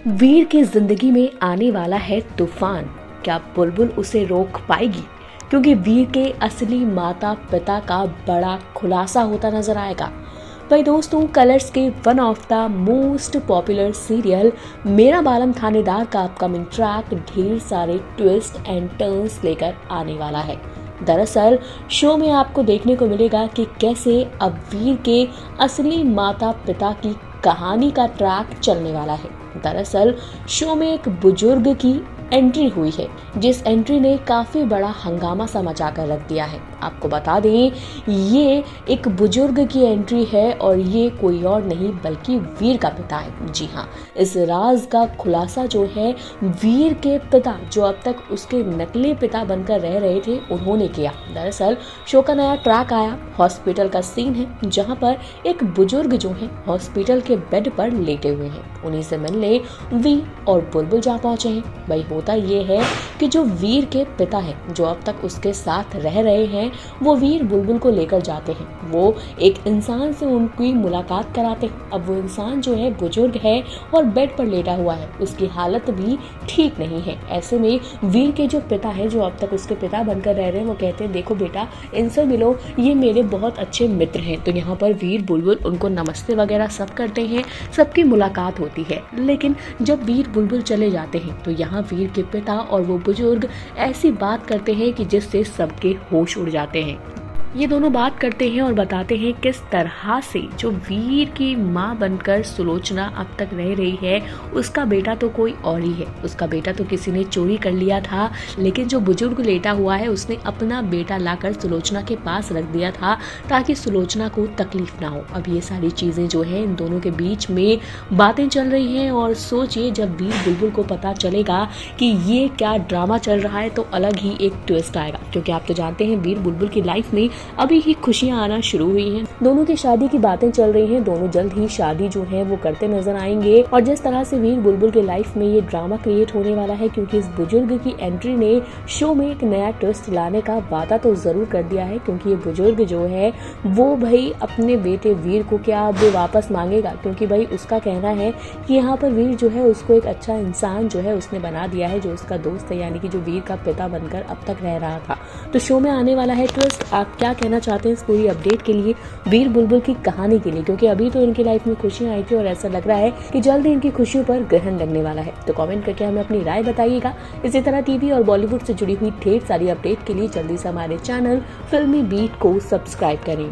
वीर की जिंदगी में आने वाला है तूफान। क्या बुलबुल उसे रोक पाएगी? क्योंकि वीर के असली माता पिता का बड़ा खुलासा होता नजर आएगा। भाई दोस्तों, कलर्स के one of the most popular serial मेरा बालम थानेदार का अपकमिंग ट्रैक ढेर सारे ट्विस्ट एंड टर्न्स लेकर आने वाला है। दरअसल शो में आपको देखने को मिलेगा कि कैसे अब वीर के असली माता पिता की कहानी का ट्रैक चलने वाला है। दरअसल शो में एक बुजुर्ग की एंट्री हुई है, जिस एंट्री ने काफी बड़ा हंगामा सा मचा कर रख दिया है। आपको बता दें, ये एक बुजुर्ग की एंट्री है और ये कोई और नहीं बल्कि वीर का पिता है। जी हाँ, इस राज का खुलासा जो है वीर के पिता, जो अब तक उसके नकली पिता बनकर रह रहे थे, उन्होंने किया। दरअसल शो का नया ट्रैक आया, हॉस्पिटल का सीन है, जहाँ पर एक बुजुर्ग जो है हॉस्पिटल के बेड पर लेटे हुए हैं। उन्हीं से मिलने वीर और बुलबुल जा पहुंचे हैं। भाई होता ये है कि जो वीर के पिता है, जो अब तक उसके साथ रह रहे हैं, वो वीर बुलबुल को लेकर जाते हैं। वो एक इंसान से उनकी मुलाकात कराते हैं। अब वो इंसान जो है बुजुर्ग है और बेड पर लेटा हुआ है, उसकी हालत भी ठीक नहीं है। ऐसे में वीर के जो पिता है, जो अब तक उसके पिता बनकर रह रहे हैं, वो कहते हैं देखो बेटा, इनसे मिलो, ये मेरे बहुत अच्छे मित्र हैं। तो यहाँ पर वीर बुलबुल उनको नमस्ते वगैरह सब करते हैं, सबकी मुलाकात होती है। लेकिन जब वीर बुलबुल चले जाते हैं तो यहाँ वीर के पिता और वो बुजुर्ग ऐसी बात करते हैं कि जिससे सबके होश उड़ जाते हैं। ये दोनों बात करते हैं और बताते हैं किस तरह से जो वीर की माँ बनकर सुलोचना अब तक रह रही है, उसका बेटा तो कोई और ही है। उसका बेटा तो किसी ने चोरी कर लिया था, लेकिन जो बुजुर्ग लेटा हुआ है उसने अपना बेटा लाकर सुलोचना के पास रख दिया था ताकि सुलोचना को तकलीफ ना हो। अब ये सारी चीजें जो है इन दोनों के बीच में बातें चल रही हैं और सोचिए जब वीर बुलबुल को पता चलेगा कि ये क्या ड्रामा चल रहा है तो अलग ही एक ट्विस्ट आएगा। क्योंकि आप तो जानते हैं वीर बुलबुल की लाइफ में अभी ही खुशियां आना शुरू हुई हैं। दोनों की शादी की बातें चल रही हैं, दोनों जल्द ही शादी जो है वो करते नजर आएंगे। और जिस तरह से वीर बुलबुल के लाइफ में ये ड्रामा क्रिएट होने वाला है, क्योंकि इस बुजुर्ग की एंट्री ने शो में एक नया ट्विस्ट लाने का वादा तो जरूर कर दिया है। क्योंकि ये बुजुर्ग जो है वो भाई अपने बेटे वीर को क्या अब वापस मांगेगा, क्योंकि भाई उसका कहना है कि यहाँ पर वीर जो है उसको एक अच्छा इंसान जो है उसने बना दिया है, जो उसका दोस्त है, यानी कि जो वीर का पिता बनकर अब तक रह रहा था। तो शो में आने वाला है ट्विस्ट। आप क्या कहना चाहते हैं इस पूरी अपडेट के लिए, वीर बुलबुल की कहानी के लिए? क्योंकि अभी तो इनकी लाइफ में खुशियां आई थी और ऐसा लग रहा है कि जल्द ही इनकी खुशियों पर ग्रहण लगने वाला है। तो कमेंट करके हमें अपनी राय बताइएगा। इसी तरह टीवी और बॉलीवुड से जुड़ी हुई ढेर सारी अपडेट के लिए जल्दी से हमारे चैनल फिल्मी बीट को सब्सक्राइब करें।